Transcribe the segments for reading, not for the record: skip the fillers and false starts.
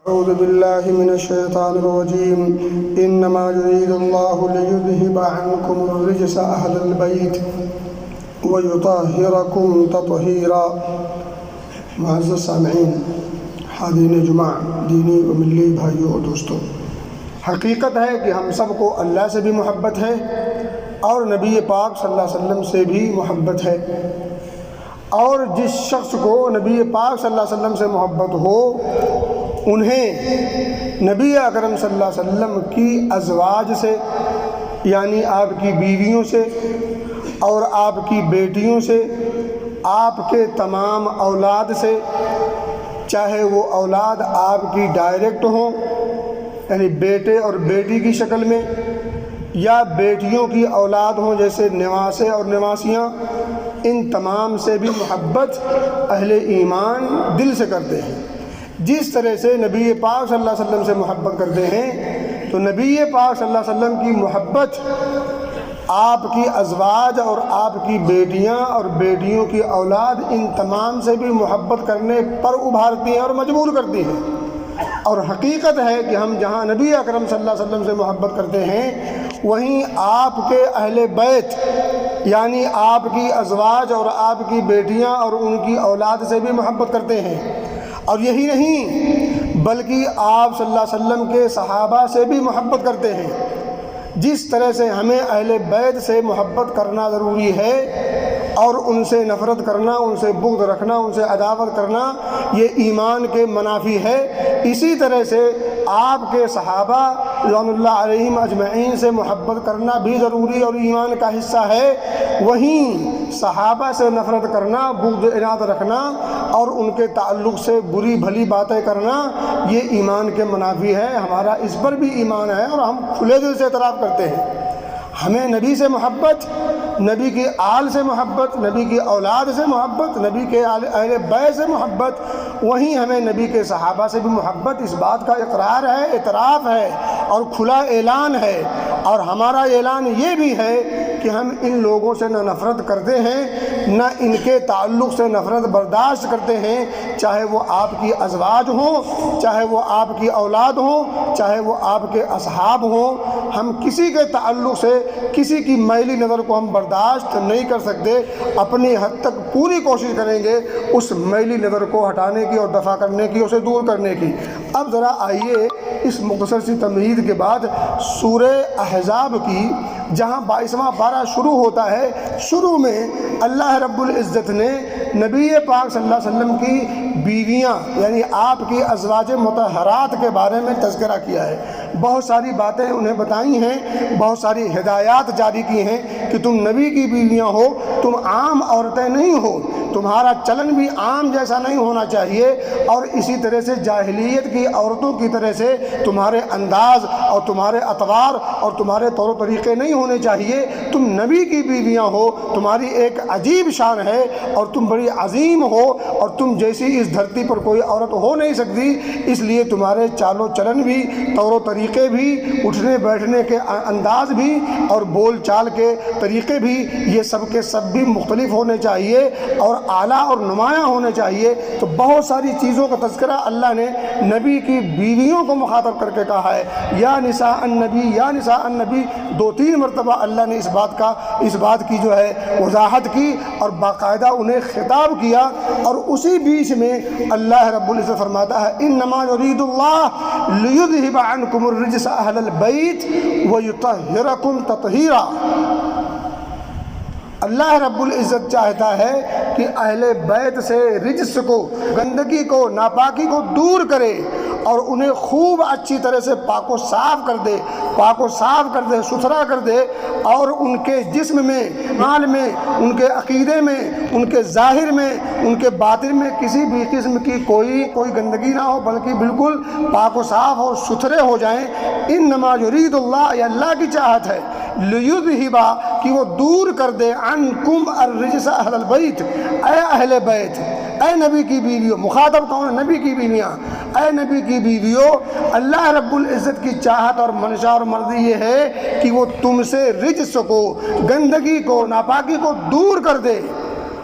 أعوذ بالله من الشيطان الرجيم إنما يريد الله ليذهب عنكم الرجس أهل البيت ويطهركم تطهيرا۔ معزز سامعین، حاضرین جمعہ، دینی و ملی بھائیوں اور دوستوں، حقیقت ہے کہ ہم سب کو اللہ سے بھی محبت ہے اور نبی پاک صلی اللہ علیہ وسلم سے بھی محبت ہے، اور جس شخص کو نبی پاک صلی اللہ علیہ وسلم سے محبت ہو انہیں نبی اکرم صلی اللہ علیہ وسلم کی ازواج سے، یعنی آپ کی بیویوں سے اور آپ کی بیٹیوں سے، آپ کے تمام اولاد سے، چاہے وہ اولاد آپ کی ڈائریکٹ ہوں یعنی بیٹے اور بیٹی کی شکل میں، یا بیٹیوں کی اولاد ہوں جیسے نواسے اور نواسیاں، ان تمام سے بھی محبت اہل ایمان دل سے کرتے ہیں۔ جس طرح سے نبی پاک صلی اللہ علیہ وسلم سے محبت کرتے ہیں تو نبی پاک صلی اللہ علیہ وسلم کی محبت آپ کی ازواج اور آپ کی بیٹیاں اور بیٹیوں کی اولاد ان تمام سے بھی محبت کرنے پر ابھارتی ہیں اور مجبور کرتی ہیں۔ اور حقیقت ہے کہ ہم جہاں نبی اکرم صلی اللہ علیہ وسلم سے محبت کرتے ہیں وہیں آپ کے اہل بیت یعنی آپ کی ازواج اور آپ کی بیٹیاں اور ان کی اولاد سے بھی محبت کرتے ہیں۔ اور یہی نہیں بلکہ آپ صلی اللہ علیہ وسلم کے صحابہ سے بھی محبت کرتے ہیں۔ جس طرح سے ہمیں اہل بیت سے محبت کرنا ضروری ہے اور ان سے نفرت کرنا، ان سے بغض رکھنا، ان سے عداوت کرنا یہ ایمان کے منافی ہے، اسی طرح سے آپ کے صحابہ رضوان اللہ علیہم اجمعین سے محبت کرنا بھی ضروری اور ایمان کا حصہ ہے۔ وہیں صحابہ سے نفرت کرنا، بغض عناد رکھنا اور ان کے تعلق سے بری بھلی باتیں کرنا یہ ایمان کے منافی ہے۔ ہمارا اس پر بھی ایمان ہے اور ہم کھلے دل سے اعتراف کرتے ہیں۔ ہمیں نبی سے محبت، نبی کی آل سے محبت، نبی کی اولاد سے محبت، نبی کے اہل بیت سے محبت، وہیں ہمیں نبی کے صحابہ سے بھی محبت، اس بات کا اقرار ہے، اعتراف ہے اور کھلا اعلان ہے۔ اور ہمارا اعلان یہ بھی ہے کہ ہم ان لوگوں سے نہ نفرت کرتے ہیں نہ ان کے تعلق سے نفرت برداشت کرتے ہیں، چاہے وہ آپ کی ازواج ہوں، چاہے وہ آپ کی اولاد ہوں، چاہے وہ آپ کے اصحاب ہوں۔ ہم کسی کے تعلق سے کسی کی میلی نظر کو ہم برداشت نہیں کر سکتے، اپنی حد تک پوری کوشش کریں گے اس میلی نظر کو ہٹانے کی اور دفع کرنے کی، اسے دور کرنے کی۔ اب ذرا آئیے اس مختصر سی تمہید کے بعد سورہ احزاب کی جہاں 22واں پارہ شروع ہوتا ہے، شروع میں اللہ رب العزت نے نبی پاک صلی اللہ علیہ وسلم کی بیویاں یعنی آپ کی ازواج مطہرات کے بارے میں تذکرہ کیا ہے۔ بہت ساری باتیں انہیں بتائی ہیں، بہت ساری ہدایات جاری کی ہیں کہ تم نبی کی بیویاں ہو، تم عام عورتیں نہیں ہو، تمہارا چلن بھی عام جیسا نہیں ہونا چاہیے، اور اسی طرح سے جاہلیت کی عورتوں کی طرح سے تمہارے انداز اور تمہارے اطوار اور تمہارے طور و طریقے نہیں ہونے چاہیے۔ تم نبی کی بیویاں ہو، تمہاری ایک عجیب شان ہے اور تم بڑی عظیم ہو اور تم جیسی اس دھرتی پر کوئی عورت ہو نہیں سکتی، اس لیے تمہارے چال و چلن بھی، طور و طریقے بھی، اٹھنے بیٹھنے کے انداز بھی اور بول چال کے طریقے بھی یہ سب کے سب بھی مختلف ہونے چاہیے اور اعلیٰ اور نمایاں ہونے چاہیے۔ تو بہت ساری چیزوں کا تذکرہ اللہ نے نبی کی بیویوں کو مخاطب کر کے کہا ہے، یا نساء النبی، یا نساء النبی، 2-3 مرتبہ اللہ نے اس بات کی جو ہے وضاحت کی اور باقاعدہ انہیں خطاب کیا۔ اور اسی بیچ میں اللہ رب العزت فرماتا ہے انما یرید اللہ لیذہب عنکم الرجس اہل البیت ویطہرکم تطہیرا۔ اللہ رب العزت چاہتا ہے کہ اہل بیت سے رجس کو، گندگی کو، ناپاکی کو دور کرے اور انہیں خوب اچھی طرح سے پاک و صاف کر دے، ستھرا کر دے، اور ان کے جسم میں، مال میں، ان کے عقیدے میں، ان کے ظاہر میں، ان کے باطن میں کسی بھی قسم کی کوئی گندگی نہ ہو، بلکہ بالکل پاک و صاف اور ستھرے ہو جائیں۔ انما یرید اللہ، یہ اللہ کی چاہت ہے، لیذہب، کہ وہ دور کر دے، عنکم الرجس اہل البیت، اے اہل بیت، اے نبی کی بیویوں، مخاطب کون ہے؟ نبی کی بیویاں، اے نبی کی بیویوں، اللہ رب العزت کی چاہت اور منشا اور مرضی یہ ہے کہ وہ تم سے رجس کو، گندگی کو، ناپاکی کو دور کر دے۔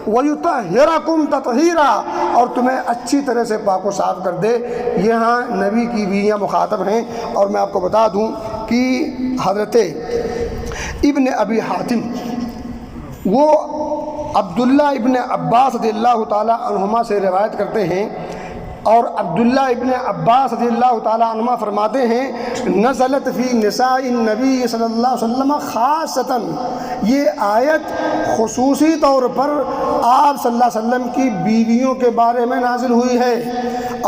وَيُطَهِّرَكُمْ تَطْهِيرًا، اور تمہیں اچھی طرح سے پاک و صاف کر دے۔ یہاں نبی کی بیویاں مخاطب ہیں، اور میں آپ کو بتا دوں کہ حضرت ابن ابی حاتم وہ عبداللہ ابن عباس رضی اللہ تعالیٰ عنہما سے روایت کرتے ہیں، اور عبداللہ ابن عباس رضی اللہ تعالیٰ عنہما فرماتے ہیں نزلت فی نساء النبی صلی اللہ علیہ وسلم خاصتاً، یہ آیت خصوصی طور پر آپ صلی اللہ علیہ وسلم کی بیویوں کے بارے میں نازل ہوئی ہے۔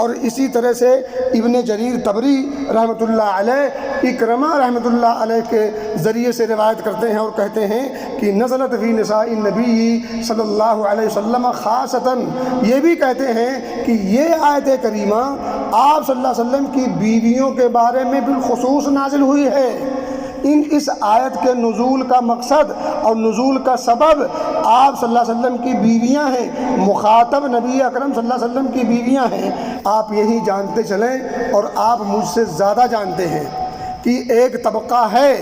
اور اسی طرح سے ابن جریر طبری رحمۃ اللہ علیہ اکرمہ رحمۃ اللہ علیہ کے ذریعے سے روایت کرتے ہیں اور کہتے ہیں کہ نزلت فی نساء النبی صلی اللہ علیہ وسلم خاصتاً، یہ بھی کہتے ہیں کہ یہ آیت کریمہ آپ صلی اللہ علیہ وسلم کی بیویوں کے بارے میں بالخصوص نازل ہوئی ہے۔ اس آیت کے نزول کا مقصد اور نزول کا سبب آپ صلی اللہ علیہ وسلم کی بیویاں ہیں، مخاطب نبی اکرم صلی اللہ علیہ وسلم کی بیویاں ہیں۔ آپ یہی جانتے چلیں، اور آپ مجھ سے زیادہ جانتے ہیں کہ ایک طبقہ ہے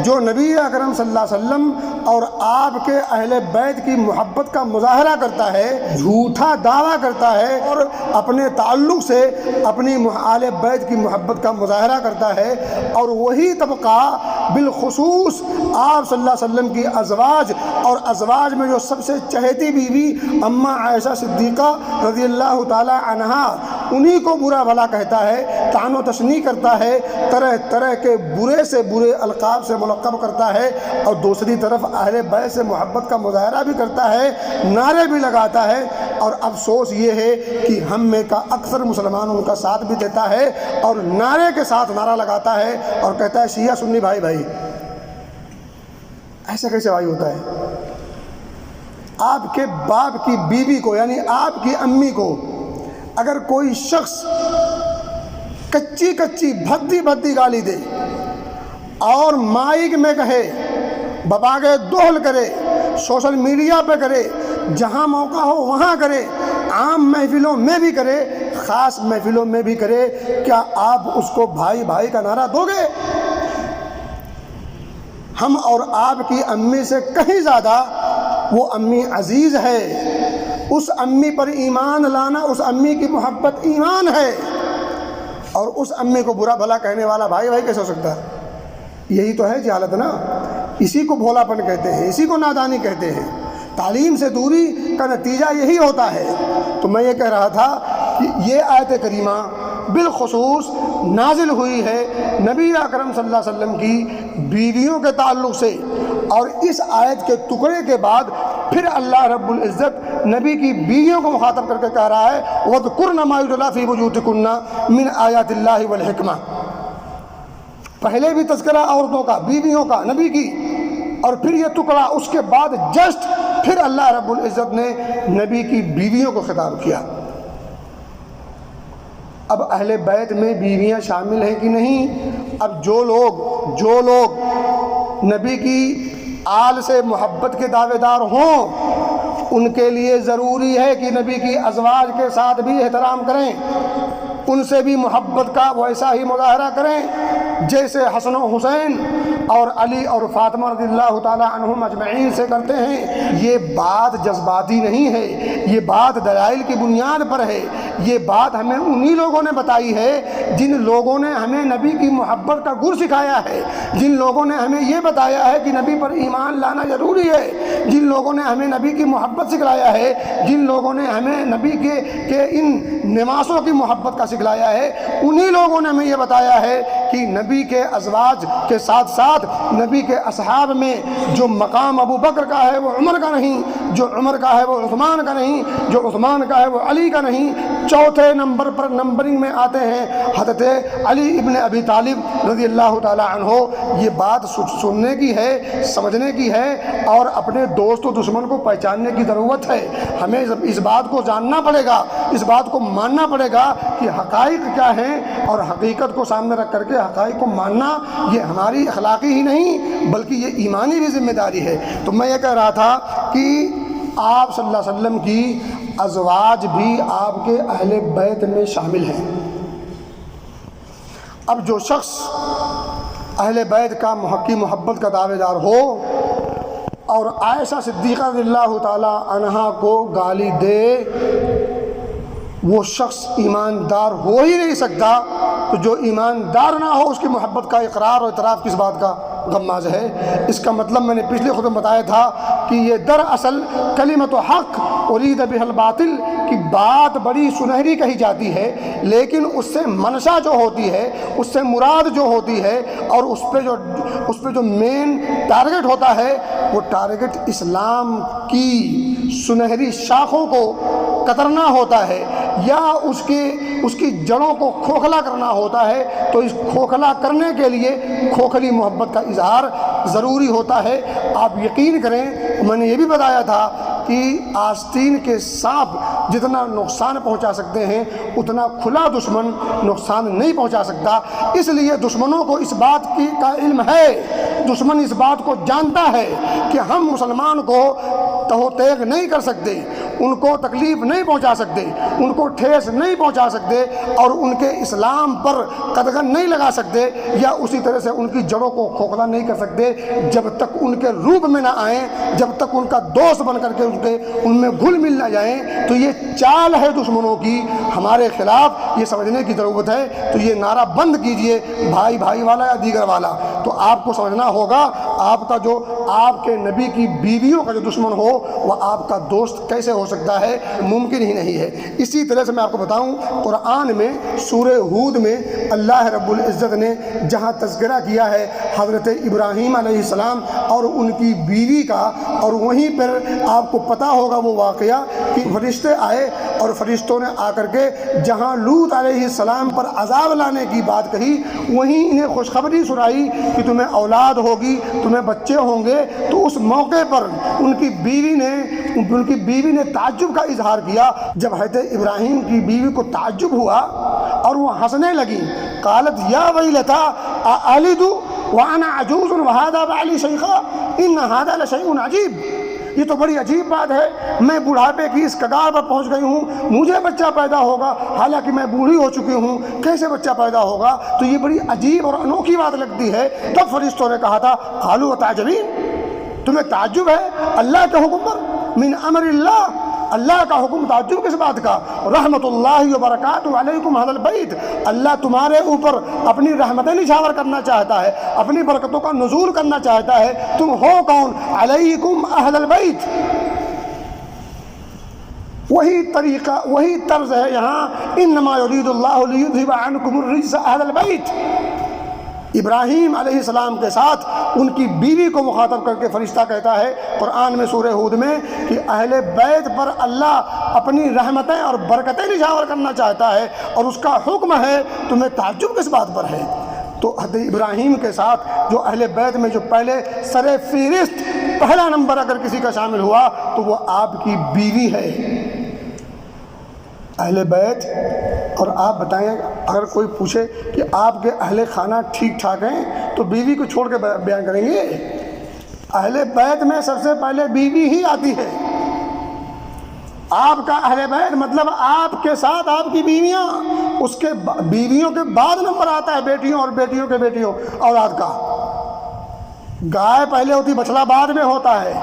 جو نبی اکرم صلی اللہ علیہ وسلم اور آپ کے اہل بیت کی محبت کا مظاہرہ کرتا ہے، جھوٹا دعویٰ کرتا ہے، اور اپنے تعلق سے اپنی اہل بیت کی محبت کا مظاہرہ کرتا ہے، اور وہی طبقہ بالخصوص آپ صلی اللہ علیہ وسلم کی ازواج، اور ازواج میں جو سب سے چہیتی بیوی اماں عائشہ صدیقہ رضی اللہ تعالی عنہا، انہی کو برا بھلا کہتا ہے، طعن و تشنیع کرتا ہے، طرح طرح کے برے سے برے القاب سے ملقب کرتا ہے، اور دوسری طرف اہل بیت سے محبت کا مظاہرہ بھی کرتا ہے، نعرے بھی لگاتا ہے۔ اور افسوس یہ ہے کہ ہم میں کا اکثر مسلمان ان کا ساتھ بھی دیتا ہے، اور نعرے کے ساتھ نعرہ لگاتا ہے اور کہتا ہے شیعہ سنی بھائی بھائی۔ ایسا کیسے بھائی ہوتا ہے؟ آپ کے باپ کی بیوی کو، یعنی آپ کی امی کو اگر کوئی شخص کچی کچی بھدی بھدی گالی دے اور مائک میں کہے، بباغے دوہل کرے، سوشل میڈیا پہ کرے، جہاں موقع ہو وہاں کرے، عام محفلوں میں بھی کرے، خاص محفلوں میں بھی کرے، کیا آپ اس کو بھائی بھائی کا نعرہ دو گے؟ ہم اور آپ کی امی سے کہیں زیادہ وہ امی عزیز ہے، اس امی پر ایمان لانا، اس امی کی محبت ایمان ہے، اور اس امی کو برا بھلا کہنے والا بھائی بھائی کیسے ہو سکتا ہے؟ یہی تو ہے جہالت نا، اسی کو بھولا پن کہتے ہیں، اسی کو نادانی کہتے ہیں۔ تعلیم سے دوری کا نتیجہ یہی ہوتا ہے۔ تو میں یہ کہہ رہا تھا کہ یہ آیت کریمہ بالخصوص نازل ہوئی ہے نبی اکرم صلی اللہ علیہ وسلم کی بیویوں کے تعلق سے، اور اس آیت کے ٹکڑے کے بعد پھر اللہ رب العزت نبی کی بیویوں کو مخاطب کر کے کہہ رہا ہے وَاذْكُرْنَ مَا يُتْلَىٰ فِي بُيُوتِكُنَّ مِنْ آیَاتِ اللَّهِ وَالْحِکْمَةِ۔ پہلے بھی تذکرہ عورتوں کا، بیویوں کا، نبی کی، اور پھر یہ ٹکڑا، اس کے بعد جسٹ پھر اللہ رب العزت نے نبی کی بیویوں کو خطاب کیا۔ اب اہل بیت میں بیویاں شامل ہیں کہ نہیں؟ اب جو لوگ نبی کی آل سے محبت کے دعوے دار ہوں، ان کے لیے ضروری ہے کہ نبی کی ازواج کے ساتھ بھی احترام کریں، ان سے بھی محبت کا ویسا ہی مظاہرہ کریں جیسے حسن و حسین اور علی اور فاطمہ رضی اللہ تعالی عنہم اجمعین سے کرتے ہیں۔ یہ بات جذباتی نہیں ہے، یہ بات دلائل کی بنیاد پر ہے۔ یہ بات ہمیں انہی لوگوں نے بتائی ہے جن لوگوں نے ہمیں نبی کی محبت کا گر سکھایا ہے، جن لوگوں نے ہمیں یہ بتایا ہے کہ نبی پر ایمان لانا ضروری ہے، جن لوگوں نے ہمیں نبی کی محبت سکھلایا ہے، جن لوگوں نے ہمیں نبی کے ان نمازوں کی محبت کا سکھلایا ہے، انہی لوگوں نے ہمیں یہ بتایا ہے کہ نبی کے ازواج کے ساتھ ساتھ نبی کے اصحاب میں جو مقام ابو بکر کا ہے وہ عمر کا نہیں، جو عمر کا ہے وہ عثمان کا نہیں، جو عثمان کا ہے وہ علی کا نہیں۔ چوتھے نمبر پر نمبرنگ میں آتے ہیں حضرت علی ابن ابی طالب رضی اللہ تعالی عنہ۔ یہ بات سننے کی ہے، سمجھنے کی ہے، اور اپنے دوست و دشمن کو پہچاننے کی ضرورت ہے۔ ہمیں اس بات کو جاننا پڑے گا، اس بات کو ماننا پڑے گا کہ حقائق کیا ہیں، اور حقیقت کو سامنے رکھ کر کے حقائق کو ماننا یہ ہماری اخلاقی ہی نہیں بلکہ یہ ایمانی بھی ذمہ داری ہے۔ تو میں یہ کہہ رہا تھا کہ آپ صلی اللہ علیہ وسلم کی ازواج بھی آپ کے اہل بیت میں شامل ہیں۔ اب جو شخص اہل بیت کا کی محبت کا دعوے دار ہو اور عائشہ صدیقہ رضی اللہ تعالی عنہا کو گالی دے، وہ شخص ایماندار ہو ہی نہیں سکتا۔ تو جو ایماندار نہ ہو اس کی محبت کا اقرار اور اعتراف کس بات کا؟ غماز ہے۔ اس کا مطلب میں نے پچھلے خطبے میں بتایا تھا کہ یہ دراصل کلمۃ حق ارید بہ الباطل کی بات بڑی سنہری کہی جاتی ہے، لیکن اس سے منشا جو ہوتی ہے، اس سے مراد جو ہوتی ہے، اور اس پہ جو مین ٹارگٹ ہوتا ہے، وہ ٹارگٹ اسلام کی سنہری شاخوں کو کترنا ہوتا ہے یا اس کی جڑوں کو کھوکھلا کرنا ہوتا ہے۔ تو اس کھوکھلا کرنے کے لیے کھوکھلی محبت کا اظہار ضروری ہوتا ہے۔ آپ یقین کریں، میں نے یہ بھی بتایا تھا کہ آستین کے سانپ جتنا نقصان پہنچا سکتے ہیں اتنا کھلا دشمن نقصان نہیں پہنچا سکتا۔ اس لیے دشمنوں کو اس بات کا علم ہے، دشمن اس بات کو جانتا ہے کہ ہم مسلمان کو تہو تیغ نہیں کر سکتے، ان کو تکلیف نہیں پہنچا سکتے، ان کو ٹھیس نہیں پہنچا سکتے، اور ان کے اسلام پر قدغن نہیں لگا سکتے، یا اسی طرح سے ان کی جڑوں کو کھوکھلا نہیں کر سکتے جب تک ان کے روپ میں نہ آئیں، جب تک ان کا دوست بن کر کے ان میں گھل مل نہ جائیں۔ تو یہ چال ہے دشمنوں کی ہمارے خلاف، یہ سمجھنے کی ضرورت ہے۔ تو یہ نعرہ بند کیجئے، بھائی بھائی والا یا دیگر والا، تو آپ کو سمجھنا ہوگا آپ کے نبی کی بیویوں کا جو دشمن ہو وہ آپ کا دوست کیسے ہو سکتا ہے؟ ممکن ہی نہیں ہے۔ اسی طرح سے میں آپ کو بتاؤں، قرآن میں سورہ ہود میں اللہ رب العزت نے جہاں تذکرہ کیا ہے حضرت ابراہیم علیہ السلام اور ان کی بیوی کا، اور وہیں پر آپ کو پتہ ہوگا وہ واقعہ کہ فرشتے آئے اور فرشتوں نے آ کر کے جہاں لوط علیہ السلام پر عذاب لانے کی بات کہی، وہیں انہیں خوشخبری سنائی کہ تمہیں اولاد ہوگی، تمہیں بچے ہوں گے۔ تو اس موقع پر ان کی بیوی نے تعجب کا اظہار کیا۔ جب حضرت ابراہیم کی بیوی کو تعجب ہوا اور وہ ہنسنے لگی، قالت یا ویلتا االد وانا عجوز وهذا بعلی شیخا ان هذا لشیء عجیب۔ یہ تو بڑی عجیب بات ہے، میں بڑھاپے کی اس کگار پر پہنچ گئی ہوں، مجھے بچہ پیدا ہوگا حالانکہ میں بوڑھی ہو چکی ہوں، کیسے بچہ پیدا ہوگا؟ تو یہ بڑی عجیب اور انوکھی بات لگتی ہے۔ تب فرشتوں نے کہا تھا قالوا وتعجبین، تمہیں تعجب ہے اللہ کے حکم پر؟ من امر اللہ، اللہ کا حکم، تعجب کس بات کا؟ رحمت اللہ وبرکاتہ علیکم اہل البیت، اللہ تمہارے اوپر اپنی رحمتیں نچھاور کرنا چاہتا ہے، اپنی برکتوں کا نزول کرنا چاہتا ہے۔ تم ہو کون؟ علیکم اہل البیت۔ وہی طریقہ، وہی طرز ہے یہاں، انما یرید اللہ لیذھب عنکم الرجس اہل البیت۔ ابراہیم علیہ السلام کے ساتھ ان کی بیوی کو مخاطب کر کے فرشتہ کہتا ہے قرآن میں سورہ ہود میں کہ اہل بیت پر اللہ اپنی رحمتیں اور برکتیں نچھاور کرنا چاہتا ہے، اور اس کا حکم ہے، تمہیں تعجب کس بات پر ہے؟ تو حضرت ابراہیم کے ساتھ جو اہل بیت میں جو پہلے سر فہرست پہلا نمبر اگر کسی کا شامل ہوا تو وہ آپ کی بیوی ہے، اہل بیت۔ اور آپ بتائیں، اگر کوئی پوچھے کہ آپ کے اہل خانہ ٹھیک ٹھاک ہیں تو بیوی کو چھوڑ کے بیان کریں گے؟ اہل بیت میں سب سے پہلے بیوی ہی آتی ہے۔ آپ کا اہل بیت مطلب آپ کے ساتھ آپ کی بیویاں، اس کے بیویوں کے بعد نمبر آتا ہے بیٹیوں اور بیٹیوں کے بیٹیوں اولاد کا۔ گائے پہلے ہوتی، بچڑا بعد میں ہوتا ہے۔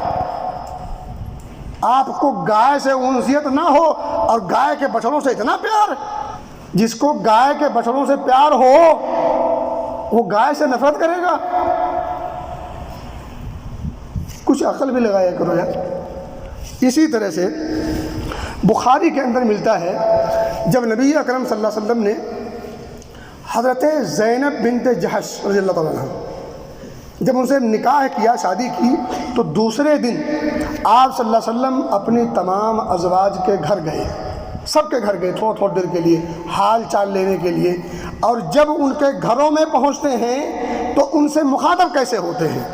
آپ کو گائے سے انسیت نہ ہو اور گائے کے بچڑوں سے اتنا پیار، جس کو گائے کے بچڑوں سے پیار ہو وہ گائے سے نفرت کرے گا؟ کچھ عقل بھی لگایا کرو یار۔ اسی طرح سے بخاری کے اندر ملتا ہے جب نبی اکرم صلی اللہ علیہ وسلم نے حضرت زینب بنت جحش رضی اللہ تعالیٰ عنہ جب ان سے نکاح کیا، شادی کی، تو دوسرے دن آپ صلی اللہ علیہ وسلم اپنی تمام ازواج کے گھر گئے، سب کے گھر گئے تھوڑی تھوڑی دیر کے لیے حال چال لینے کے لیے۔ اور جب ان کے گھروں میں پہنچتے ہیں تو ان سے مخاطب کیسے ہوتے ہیں،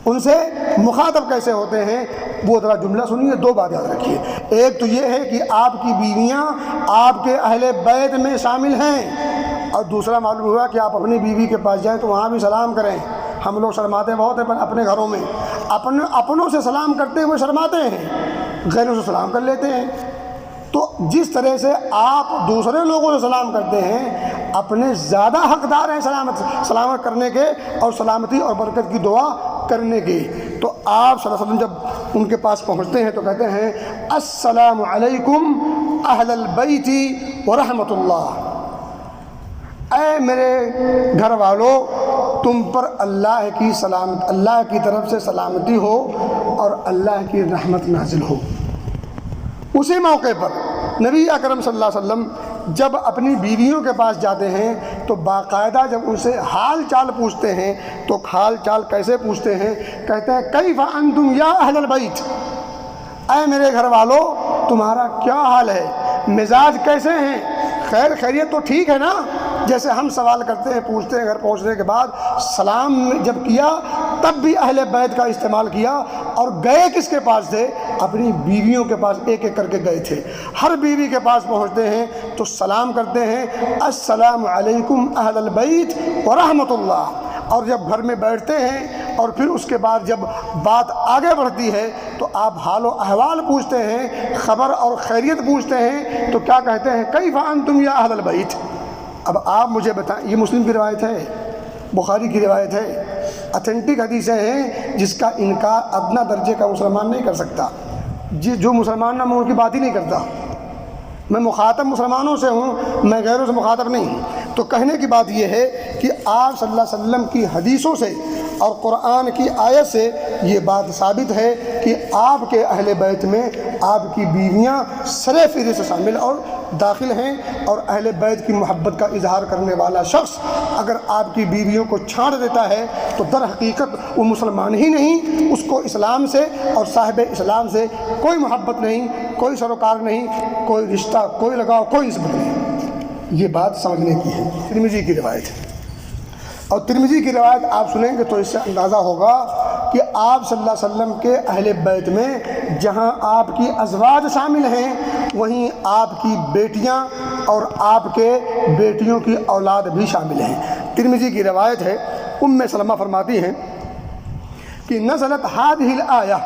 ان سے مخاطب کیسے ہوتے ہیں، وہ ذرا جملہ سنیے، دو بات یاد رکھیے۔ ایک تو یہ ہے کہ آپ کی بیویاں آپ کے اہل بیت میں شامل ہیں، اور دوسرا معلوم ہوا کہ آپ اپنی بیوی کے پاس جائیں تو وہاں بھی سلام کریں۔ ہم لوگ شرماتے بہت ہیں اپنے گھروں میں، اپنوں سے سلام کرتے ہوئے شرماتے ہیں، غیروں سے سلام کر لیتے ہیں۔ تو جس طرح سے آپ دوسرے لوگوں سے سلام کرتے ہیں، اپنے زیادہ حقدار ہیں سلامت کرنے کے، اور سلامتی اور برکت کی دعا کرنے کی۔ تو آپ صلی اللہ علیہ وسلم جب ان کے پاس پہنچتے ہیں تو کہتے ہیں السلام علیکم اہل البیت ورحمۃ اللہ، اے میرے گھر والوں تم پر اللہ کی طرف سے سلامتی ہو اور اللہ کی رحمت نازل ہو۔ اسی موقع پر نبی اکرم صلی اللہ علیہ وسلم جب اپنی بیویوں کے پاس جاتے ہیں تو باقاعدہ جب ان سے حال چال پوچھتے ہیں تو حال چال کیسے پوچھتے ہیں؟ کہتے ہیں کیف انتم یا اہل البیت، اے میرے گھر والوں تمہارا کیا حال ہے، مزاج کیسے ہیں، خیر خیریت تو ٹھیک ہے نا؟ جیسے ہم سوال کرتے ہیں، پوچھتے ہیں، گھر پہنچنے کے بعد سلام جب کیا تب بھی اہل بیت کا استعمال کیا، اور گئے کس کے پاس تھے؟ اپنی بیویوں کے پاس ایک ایک کر کے گئے تھے۔ ہر بیوی کے پاس پہنچتے ہیں تو سلام کرتے ہیں السلام علیکم اہل البیت ورحمۃ اللہ، اور جب گھر میں بیٹھتے ہیں اور پھر اس کے بعد جب بات آگے بڑھتی ہے تو آپ حال و احوال پوچھتے ہیں، خبر اور خیریت پوچھتے ہیں، تو کیا کہتے ہیں کیف انتم یا اہل البیت۔ اب آپ مجھے بتائیں، یہ مسلم کی روایت ہے، بخاری کی روایت ہے، اتھینٹک حدیثیں ہیں جس کا انکار ادنا درجے کا مسلمان نہیں کر سکتا۔ جو مسلمان نہ میں ان کی بات ہی نہیں کرتا، میں مخاطب مسلمانوں سے ہوں، میں غیروں سے مخاطب نہیں ہوں۔ تو کہنے کی بات یہ ہے کہ آپ صلی اللہ علیہ وسلم کی حدیثوں سے اور قرآن کی آیت سے یہ بات ثابت ہے کہ آپ کے اہل بیت میں آپ کی بیویاں سرِ فہرست سے شامل اور داخل ہیں، اور اہل بیت کی محبت کا اظہار کرنے والا شخص اگر آپ کی بیویوں کو چھاڑ دیتا ہے تو در حقیقت وہ مسلمان ہی نہیں، اس کو اسلام سے اور صاحب اسلام سے کوئی محبت نہیں، کوئی سروکار نہیں، کوئی رشتہ، کوئی لگاؤ، کوئی نسبت نہیں۔ یہ بات سمجھنے کی ہے۔ ترمذی کی روایت ہے، اور ترمذی کی روایت آپ سنیں گے تو اس سے اندازہ ہوگا کہ آپ صلی اللہ علیہ وسلم کے اہل بیت میں جہاں آپ کی ازواج شامل ہیں وہیں آپ کی بیٹیاں اور آپ کے بیٹیوں کی اولاد بھی شامل ہیں۔ ترمذی کی روایت ہے، ام سلمہ فرماتی ہیں کہ نزلت هذه الآیہ،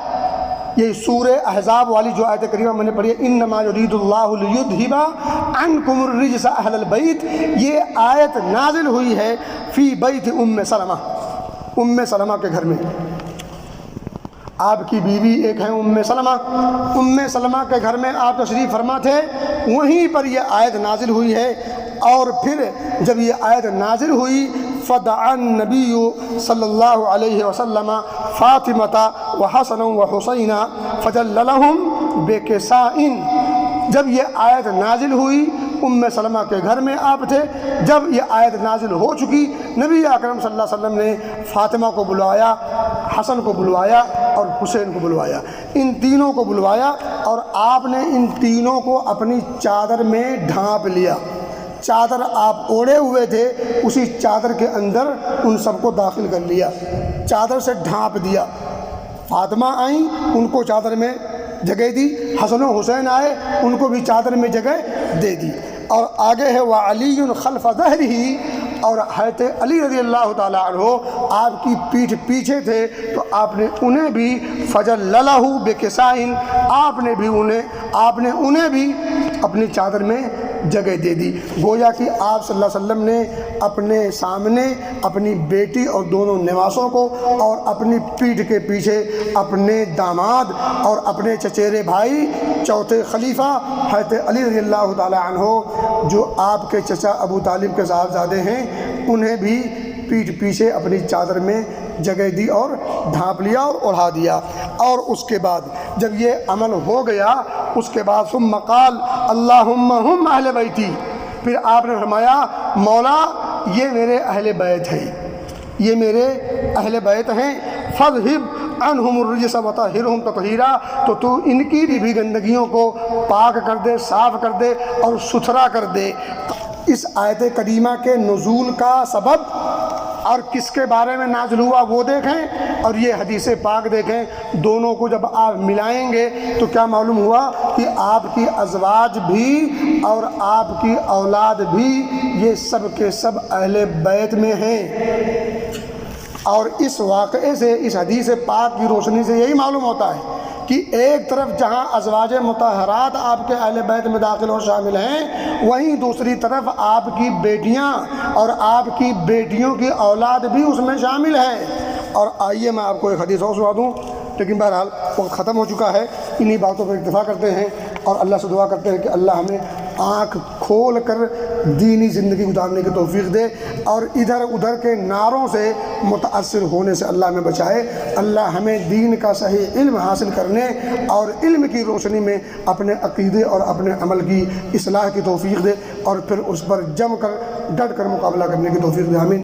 یہ سورہ احزاب والی جو آیت کریمہ میں نے پڑھی ہے، انما یرید اللہ لیذھب عنکم الرجس اہل البیت، یہ آیت نازل ہوئی ہے فی بیت ام سلمہ کے گھر میں۔ آپ کی بیوی ایک ہیں ام سلمہ کے گھر میں آپ تشریف فرما تھے، وہیں پر یہ آیت نازل ہوئی ہے۔ اور پھر جب یہ آیت نازل ہوئی فدعا النبی صلی اللہ علیہ وسلم فاطمہ وحسن وحسین فجللہم بکساء، جب یہ آیت نازل ہوئی ام سلمہ کے گھر میں آپ تھے، جب یہ آیت نازل ہو چکی نبی اکرم صلی اللہ علیہ وسلم نے فاطمہ کو بلوایا، حسن کو بلوایا اور حسین کو بلوایا، ان تینوں کو بلوایا، اور آپ نے ان تینوں کو اپنی چادر میں ڈھانپ لیا۔ چادر آپ اوڑھے ہوئے تھے، اسی چادر کے اندر ان سب کو داخل کر لیا، چادر سے ڈھانپ دیا۔ فاطمہ آئیں، ان کو چادر میں جگہ دی، حسن و حسین آئے، ان کو بھی چادر میں جگہ دے دی۔ اور آگے ہے وَعَلِيٌّ خَلْفَ ظَهْرِهِ، اور حضرت علی رضی اللہ تعالیٰ عنہ آپ کی پیٹھ پیچھے تھے تو آپ نے انہیں بھی فَجَلَّلَهُ بِكِسَاءٍ، آپ نے انہیں بھی اپنی چادر میں جگہ دے دی۔ گویا کہ آپ صلی اللہ علیہ وسلم نے اپنے سامنے اپنی بیٹی اور دونوں نواسوں کو، اور اپنی پیٹھ کے پیچھے اپنے داماد اور اپنے چچیرے بھائی چوتھے خلیفہ حضرت علی رضی اللہ تعالیٰ عنہ جو آپ کے چچا ابو طالب کے صاحبزادے ہیں، انہیں بھی پیٹھ پیچھے اپنی چادر میں جگہ دی اور ڈھانپ لیا اور اڑا دیا۔ اور اس کے بعد جب یہ عمل ہو گیا اس کے بعد ثم قال اللہم ہم اہل بیتی، پھر آپ نے فرمایا مولا یہ میرے اہل بیت ہیں، یہ میرے اہل بیت ہیں، فاذھب عنہم الرجس وطہرہم تطہیرا، تو ان کی بھی گندگیوں کو پاک کر دے، صاف کر دے اور ستھرا کر دے۔ اس آیت کریمہ کے نزول کا سبب اور کس کے بارے میں نازل ہوا وہ دیکھیں، اور یہ حدیث پاک دیکھیں، دونوں کو جب آپ ملائیں گے تو کیا معلوم ہوا کہ آپ کی ازواج بھی اور آپ کی اولاد بھی یہ سب کے سب اہل بیت میں ہیں۔ اور اس واقعے سے، اس حدیث پاک کی روشنی سے یہی معلوم ہوتا ہے کہ ایک طرف جہاں ازواج مطہرات آپ کے اہل بیت میں داخل اور شامل ہیں، وہیں دوسری طرف آپ کی بیٹیاں اور آپ کی بیٹیوں کی اولاد بھی اس میں شامل ہے۔ اور آئیے میں آپ کو ایک حدیث اور سنا دوں، لیکن بہرحال وقت ختم ہو چکا ہے، انہی باتوں پر اکتفا کرتے ہیں اور اللہ سے دعا کرتے ہیں کہ اللہ ہمیں آنکھ کھول کر دینی زندگی گزارنے کی توفیق دے، اور ادھر ادھر کے نعروں سے متاثر ہونے سے اللہ ہمیں بچائے۔ اللہ ہمیں دین کا صحیح علم حاصل کرنے اور علم کی روشنی میں اپنے عقیدے اور اپنے عمل کی اصلاح کی توفیق دے، اور پھر اس پر جم کر ڈٹ کر مقابلہ کرنے کی توفیق دے۔ آمین۔